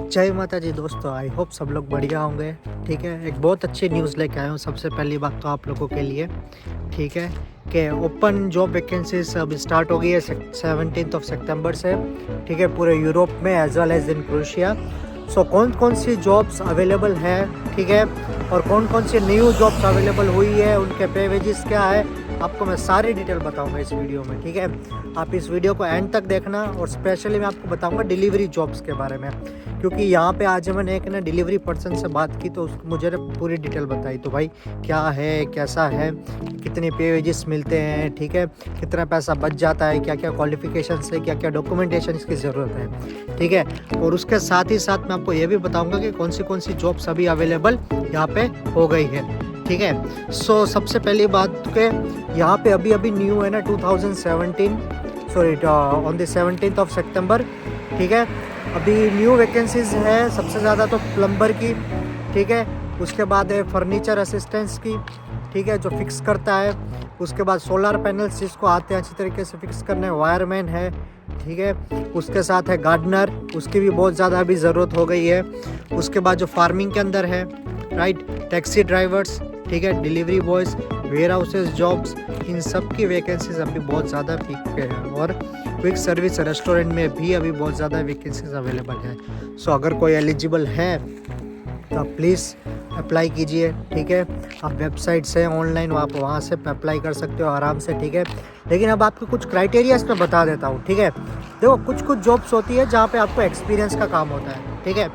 जय माता जी दोस्तों, आई होप सब लोग बढ़िया होंगे। ठीक है, एक बहुत अच्छी न्यूज़ लेके आया हूँ। सबसे पहली बात तो आप लोगों के लिए, ठीक है, कि ओपन जॉब वैकेंसीज अब स्टार्ट हो गई है 17 सितंबर से, ठीक है, पूरे यूरोप में as well as in Croatia. So कौन कौन सी जॉब्स अवेलेबल है, ठीक है, और कौन कौन सी न्यू जॉब्स अवेलेबल हुई है, उनके पे वेजेस क्या है, आपको मैं सारी डिटेल बताऊंगा इस वीडियो में। ठीक है, आप इस वीडियो को एंड तक देखना, और स्पेशली मैं आपको बताऊंगा डिलीवरी जॉब्स के बारे में, क्योंकि यहाँ पे आज मैंने एक ना डिलीवरी पर्सन से बात की, तो मुझे ना पूरी डिटेल बताई। तो भाई क्या है, कैसा है, कितने पे वेजेस मिलते हैं, ठीक है, कितना पैसा बच जाता है, क्या क्या क्वालिफिकेशन है, क्या क्या डॉक्यूमेंटेशन की ज़रूरत है, ठीक है। और उसके साथ ही साथ मैं आपको ये भी बताऊंगा कि कौन सी जॉब्स अभी अवेलेबल यहाँ पे हो गई है, ठीक है। सो सबसे पहली बात के यहाँ पे अभी न्यू है ना 2017 सॉरी ऑन द 17 सितंबर, ठीक है, अभी न्यू वैकेंसीज है। सबसे ज़्यादा तो प्लम्बर की, ठीक है, उसके बाद है फर्नीचर असिस्टेंट्स की, ठीक है, जो फिक्स करता है। उसके बाद सोलर पैनल्स जिसको आते हैं अच्छी तरीके से फिक्स करने, वायरमैन है, ठीक है। उसके साथ है गार्डनर, उसकी भी बहुत ज़्यादा अभी ज़रूरत हो गई है। उसके बाद जो फार्मिंग के अंदर है, राइट, टैक्सी ड्राइवर्स, ठीक है, delivery boys, warehouses jobs, इन सब की वैकेंसीज अभी बहुत ज़्यादा पीक पे है। और क्विक सर्विस रेस्टोरेंट में भी अभी बहुत ज़्यादा वैकेंसीज अवेलेबल है। सो अगर कोई एलिजिबल है तो आप प्लीज़ अप्लाई कीजिए, ठीक है। आप वेबसाइट से ऑनलाइन आप वहाँ से अप्लाई कर सकते हो आराम से, ठीक है। लेकिन अब आपको कुछ क्राइटेरियाज मैं बता देता हूँ, ठीक है। देखो कुछ जॉब्स होती है जहाँ पे आपको एक्सपीरियंस का काम होता है, ठीक है।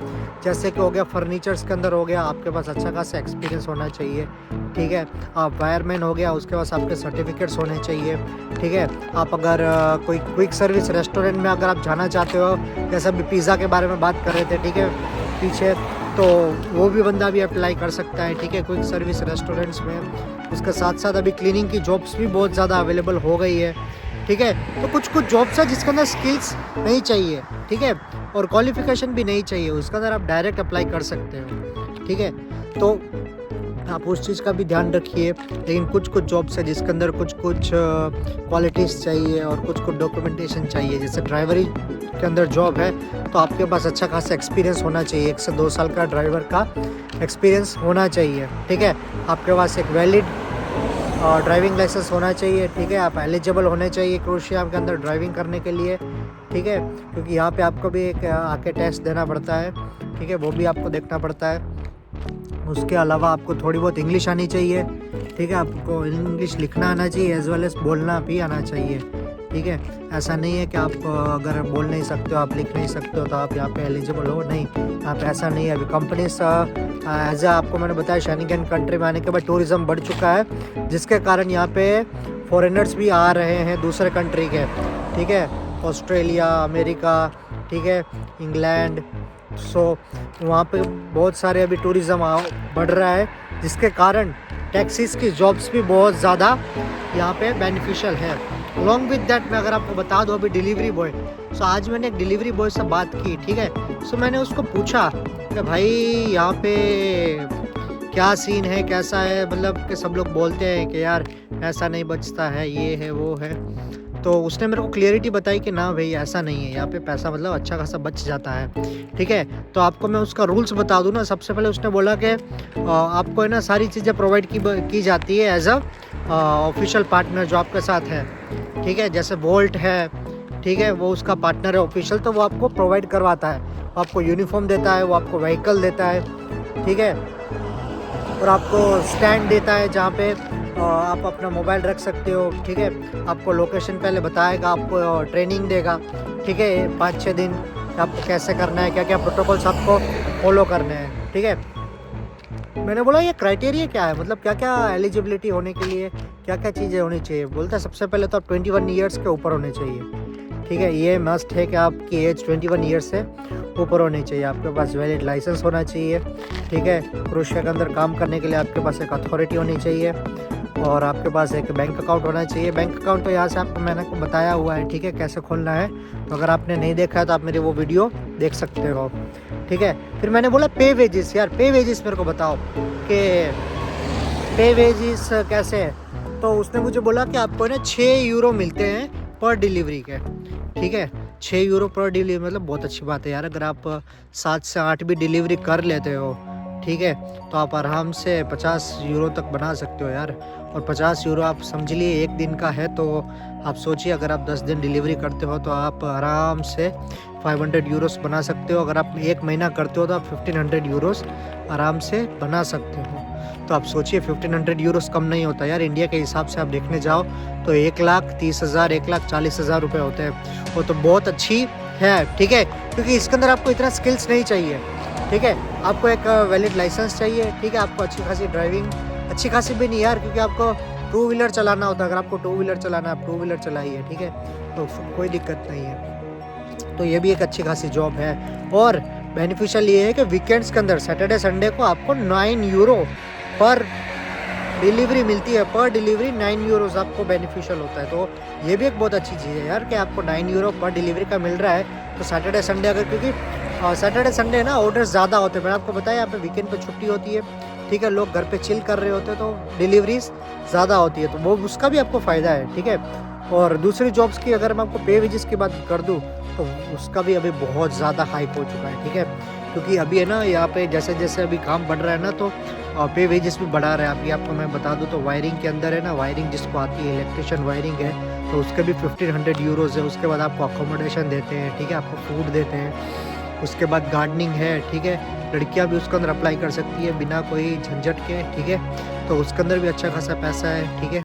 जैसे कि हो गया फर्नीचर्स के अंदर हो गया, आपके पास अच्छा खासा एक्सपीरियंस होना चाहिए, ठीक है। आप वायरमैन हो गया, उसके पास आपके सर्टिफिकेट्स होने चाहिए, ठीक है। आप अगर कोई क्विक सर्विस रेस्टोरेंट में अगर आप जाना चाहते हो, जैसे अभी पिज़्ज़ा के बारे में बात कर रहे थे, ठीक है, पीछे, तो वो भी बंदा भी अप्लाई कर सकता है, ठीक है, क्विक सर्विस रेस्टोरेंट्स में। उसके साथ साथ अभी क्लीनिंग की जॉब्स भी बहुत ज़्यादा अवेलेबल हो गई है, ठीक है। तो कुछ जॉब्स है जिसके अंदर स्किल्स नहीं चाहिए, ठीक है, और क्वालिफिकेशन भी नहीं चाहिए, उसके अंदर आप डायरेक्ट अप्लाई कर सकते हो, ठीक है। तो आप उस चीज़ का भी ध्यान रखिए। लेकिन कुछ जॉब्स है जिसके अंदर कुछ क्वालिटीज़ चाहिए और कुछ डॉक्यूमेंटेशन चाहिए। जैसे ड्राइवरी के अंदर जॉब है तो आपके पास अच्छा खासा एक्सपीरियंस होना चाहिए, 1 से 2 साल का ड्राइवर का एक्सपीरियंस होना चाहिए, ठीक है। आपके पास एक वैलिड ड्राइविंग लाइसेंस होना चाहिए, ठीक है। आप एलिजिबल होने चाहिए क्रोएशिया के अंदर ड्राइविंग करने के लिए, ठीक है, क्योंकि यहाँ पे आपको भी एक आके टेस्ट देना पड़ता है, ठीक है, वो भी आपको देखना पड़ता है। उसके अलावा आपको थोड़ी बहुत इंग्लिश आनी चाहिए, ठीक है, आपको इंग्लिश लिखना आना चाहिए एज वेल एज बोलना भी आना चाहिए, ठीक है। ऐसा नहीं है कि आप अगर बोल नहीं सकते हो, आप लिख नहीं सकते हो तो आप यहाँ पे एलिजिबल हो, नहीं, यहाँ पे ऐसा नहीं है। अभी कंपनीज एज आपको मैंने बताया शेंगेन कंट्री में आने के बाद टूरिज़्म बढ़ चुका है, जिसके कारण यहाँ पे फॉरेनर्स भी आ रहे हैं दूसरे कंट्री के, ठीक है, ऑस्ट्रेलिया, अमेरिका, ठीक है, इंग्लैंड। सो वहाँ पे बहुत सारे अभी टूरिज़्म बढ़ रहा है, जिसके कारण टैक्सीज़ की जॉब्स भी बहुत ज़्यादा यहाँ पे बेनिफिशियल है। अलॉन्ग विद दैट मैं अगर आपको बता दूँ अभी डिलीवरी बॉय, सो आज मैंने एक डिलीवरी बॉय से बात की, ठीक है। सो मैंने उसको पूछा कि भाई यहाँ पे क्या सीन है, कैसा है, मतलब कि सब लोग बोलते हैं कि यार ऐसा नहीं बचता है, ये है वो है। तो उसने मेरे को क्लियरिटी बताई कि ना भाई ऐसा नहीं है, यहाँ पे पैसा मतलब अच्छा खासा बच जाता है, ठीक है। तो आपको मैं उसका रूल्स बता दूँ ना। सबसे पहले उसने बोला कि आपको है ना सारी चीज़ें प्रोवाइड की जाती है एज अ ऑफिशियल पार्टनर जो आपके साथ है, ठीक है। जैसे वोल्ट है, ठीक है, वो उसका पार्टनर है ऑफिशियल, तो वो आपको प्रोवाइड करवाता है, वो आपको यूनिफॉर्म देता है, वो आपको व्हीकल देता है, ठीक है, और आपको स्टैंड देता है जहाँ पे आप अपना मोबाइल रख सकते हो, ठीक है। आपको लोकेशन पहले बताएगा, आपको ट्रेनिंग देगा, ठीक है, 5-6 दिन आपको कैसे करना है, क्या क्या प्रोटोकॉल्स आपको फॉलो करने हैं, ठीक है। मैंने बोला ये क्राइटेरिया क्या है, मतलब क्या क्या एलिजिबिलिटी होने के लिए क्या क्या चीज़ें होनी चाहिए। बोलता है सबसे पहले तो आप 21 ईयर्स के ऊपर होने चाहिए, ठीक है, ये मस्ट है कि आपकी एज 21 ईयर्स से ऊपर होनी चाहिए। आपके पास वैलिड लाइसेंस होना चाहिए, ठीक है। क्रोएशिया के अंदर काम करने के लिए आपके पास एक अथॉरिटी होनी चाहिए, और आपके पास एक बैंक अकाउंट होना चाहिए। बैंक अकाउंट तो यहाँ से आपको मैंने बताया हुआ है, ठीक है, कैसे खोलना है। तो अगर आपने नहीं देखा है तो आप मेरी वो वीडियो देख सकते हो, ठीक है। फिर मैंने बोला पे वेजेस, यार पे वेजेस मेरे को बताओ कि पे वेजेस कैसे है। तो उसने मुझे बोला कि आपको ना 6 यूरो मिलते हैं पर डिलीवरी के, ठीक है, 6 यूरो पर डिलीवरी, मतलब बहुत अच्छी बात है यार। अगर आप 7 से 8 भी डिलीवरी कर लेते हो, ठीक है, तो आप आराम से 50 यूरो तक बना सकते हो यार। और 50 यूरो आप समझ लिए 1 दिन का है, तो आप सोचिए अगर आप 10 दिन डिलीवरी करते हो तो आप आराम से 500 यूरोस बना सकते हो। अगर आप 1 महीना करते हो तो आप 1500 यूरोस आराम से बना सकते हो। तो आप सोचिए 1500 यूरोस कम नहीं होता यार। इंडिया के हिसाब से आप देखने जाओ तो 1,30,000 1,40,000 रुपये होते हैं। वो तो बहुत अच्छी है, ठीक है, क्योंकि इसके अंदर आपको इतना स्किल्स नहीं चाहिए, ठीक है। आपको एक वैलिड लाइसेंस चाहिए, ठीक है। आपको अच्छी खासी ड्राइविंग, अच्छी खासी भी नहीं यार, क्योंकि आपको टू व्हीलर चलाना होता है। अगर आपको टू व्हीलर चलाना है, आप टू व्हीलर चलाइए, ठीक है, तो कोई दिक्कत नहीं है। तो ये भी एक अच्छी खासी जॉब है। और बेनिफिशियल ये है कि वीकेंड्स के अंदर सैटरडे संडे को आपको 9 यूरो पर डिलीवरी मिलती है। पर डिलीवरी 9 यूरोस आपको बेनिफिशियल होता है। तो ये भी एक बहुत अच्छी चीज़ है यार कि आपको 9 यूरो पर डिलीवरी का मिल रहा है। तो सैटरडे संडे अगर, क्योंकि सैटरडे संडे ना ऑर्डर्स ज़्यादा होते हैं, मैंने आपको बताया यहाँ पे वीकेंड पे छुट्टी होती है, ठीक है, लोग घर पे चिल कर रहे होते हैं, तो डिलीवरीज ज़्यादा होती है, तो वो उसका भी आपको फ़ायदा है, ठीक है। और दूसरी जॉब्स की अगर मैं आपको पे वेजेस की बात कर दूँ तो उसका भी अभी बहुत ज़्यादा हाइक हो चुका है, ठीक है। क्योंकि अभी है ना यहाँ पे जैसे जैसे अभी काम बढ़ रहा है ना, तो पे वेजेस भी बढ़ा रहा है। अभी आपको मैं बता दूँ तो वायरिंग के अंदर है ना, वायरिंग जिसको आती है, इलेक्ट्रिशियन वायरिंग है, तो उसके भी 1500 यूरोज़ है। उसके बाद आपको अकोमोडेशन देते हैं, ठीक है, आपको फूड देते हैं। उसके बाद गार्डनिंग है, ठीक है, लड़कियां भी उसके अंदर अप्लाई कर सकती है बिना कोई झंझट के, ठीक है, तो उसके अंदर भी अच्छा खासा पैसा है, ठीक है।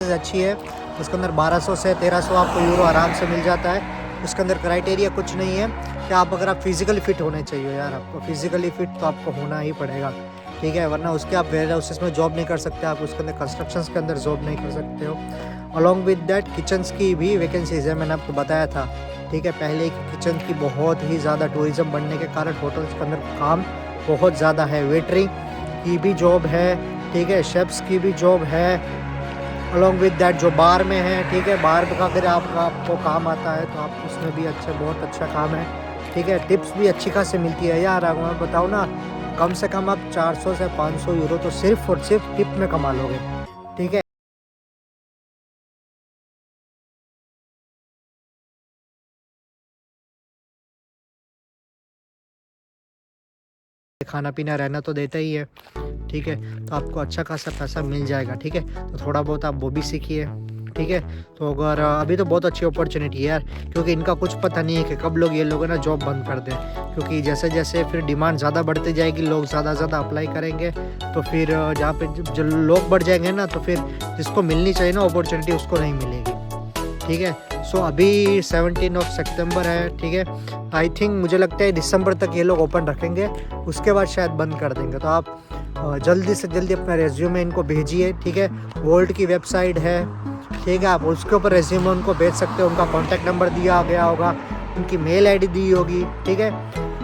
अच्छी है, उसके अंदर 1200 से 1300 आपको यूरो आराम से मिल जाता है। उसके अंदर क्राइटेरिया कुछ नहीं है कि आप, अगर आप फिजिकली फिट होने चाहिए यार, आपको फिजिकली फिट तो आपको होना ही पड़ेगा, ठीक है, वरना उसके आप वेयर हाउसेस में जॉब नहीं कर सकते, आप उसके अंदर कंस्ट्रक्शंस के अंदर जॉब नहीं कर सकते हो। अलॉन्ग विद दैट किचन्स की भी वैकेंसीज है, मैंने आपको बताया था, ठीक है, पहले किचन की बहुत ही ज़्यादा टूरिज्म बढ़ने के कारण होटल्स के अंदर काम बहुत ज़्यादा है। वेटरिंग की भी जॉब है, ठीक है, शेफ्स की भी जॉब है। अलॉन्ग विद दैट जो बार में है, ठीक है, बार का अगर आपको काम आता है तो आप उसमें भी अच्छा, बहुत अच्छा काम है, ठीक है। टिप्स भी अच्छी खासी मिलती है यार। अगर मैं बताऊँ ना, कम से कम आप 400 से 500 यूरो तो सिर्फ और सिर्फ टिप में कमा लोगे, ठीक है। खाना पीना रहना तो देता ही है, ठीक है। तो आपको अच्छा खासा पैसा मिल जाएगा, ठीक है। तो थोड़ा बहुत आप वो भी सीखिए, ठीक है। तो अगर अभी तो बहुत अच्छी अपॉर्चुनिटी है यार, क्योंकि इनका कुछ पता नहीं है कि कब लोग ये लोग ना जॉब बंद कर दें, क्योंकि जैसे जैसे फिर डिमांड ज़्यादा बढ़ती जाएगी, लोग ज़्यादा अप्लाई करेंगे, तो फिर जहाँ पे जो लोग बढ़ जाएंगे ना, तो फिर जिसको मिलनी चाहिए ना अपॉर्चुनिटी उसको नहीं मिलेगी, ठीक है। सो अभी 17 सितंबर है, ठीक है। आई थिंक मुझे लगता है दिसंबर तक ये लोग ओपन रखेंगे, उसके बाद शायद बंद कर देंगे। तो आप जल्दी से जल्दी अपना रेज्यूमे इनको भेजिए, ठीक है। वोल्ट की वेबसाइट है, ठीक है, आप उसके ऊपर रेज्यूमे उनको भेज सकते हो। उनका कॉन्टैक्ट नंबर दिया गया होगा, उनकी मेल आईडी दी होगी, ठीक है।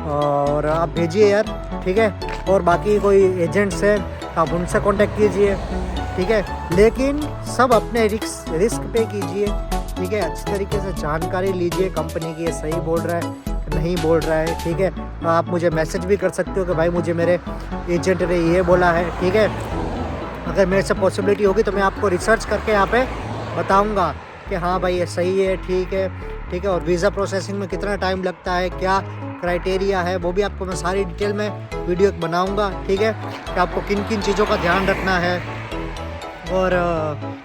और आप भेजिए यार, ठीक है। और बाकी कोई एजेंट्स है आप उनसे कॉन्टैक्ट कीजिए, ठीक है। लेकिन सब अपने रिस्क पे कीजिए, ठीक है। अच्छी तरीके से जानकारी लीजिए कंपनी की, ये सही बोल रहा है नहीं बोल रहा है, ठीक है। आप मुझे मैसेज भी कर सकते हो कि भाई मुझे मेरे एजेंट ने ये बोला है, ठीक है। अगर मेरे से पॉसिबिलिटी होगी तो मैं आपको रिसर्च करके यहाँ पे बताऊंगा कि हाँ भाई ये सही है, ठीक है, ठीक है। और वीज़ा प्रोसेसिंग में कितना टाइम लगता है, क्या क्राइटेरिया है, वो भी आपको मैं सारी डिटेल में वीडियो बनाऊंगा, ठीक है। कि आपको किन किन चीज़ों का ध्यान रखना है और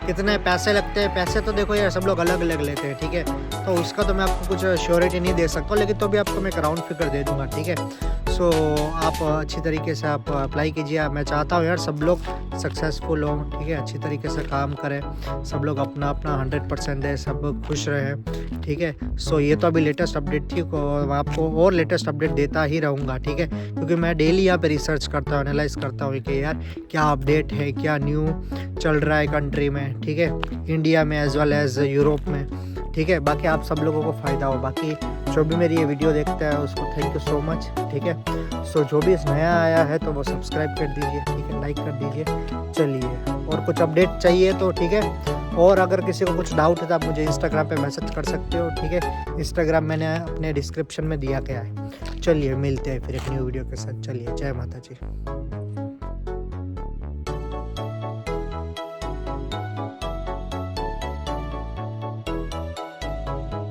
कितने पैसे लगते हैं। पैसे तो देखो यार सब लोग अलग अलग लेते हैं, ठीक है। तो उसका तो मैं आपको कुछ श्योरिटी नहीं दे सकता, लेकिन तो भी आपको मैं एक राउंड फिगर दे दूंगा, ठीक है। सो आप अच्छी तरीके से आप अप्लाई कीजिए। मैं चाहता हूँ यार सब लोग सक्सेसफुल हों, ठीक है, अच्छी तरीके से काम करें, सब लोग अपना 100% दें, सब खुश रहें, ठीक है। सो ये तो अभी लेटेस्ट अपडेट थी, मैं आपको और लेटेस्ट अपडेट देता ही रहूँगा, ठीक है। क्योंकि मैं डेली यहाँ पे रिसर्च करता हूँ, एनालाइज करता हूँ कि यार क्या अपडेट है, क्या न्यू चल रहा है कंट्री में, ठीक है, इंडिया में एज वेल एज यूरोप में, ठीक है। बाकी आप सब लोगों को फ़ायदा हो। बाकी जो भी मेरी ये वीडियो देखता है उसको थैंक यू सो मच, ठीक है। सो जो भी नया आया है तो वो सब्सक्राइब कर दीजिए, ठीक है, लाइक कर दीजिए। चलिए, और कुछ अपडेट चाहिए तो ठीक है, और अगर किसी को कुछ डाउट है तो आप मुझे इंस्टाग्राम पे मैसेज कर सकते हो, ठीक है। इंस्टाग्राम मैंने अपने डिस्क्रिप्शन में दिया गया है। चलिए मिलते हैं फिर एक न्यू वीडियो के साथ। चलिए, जय माता जी।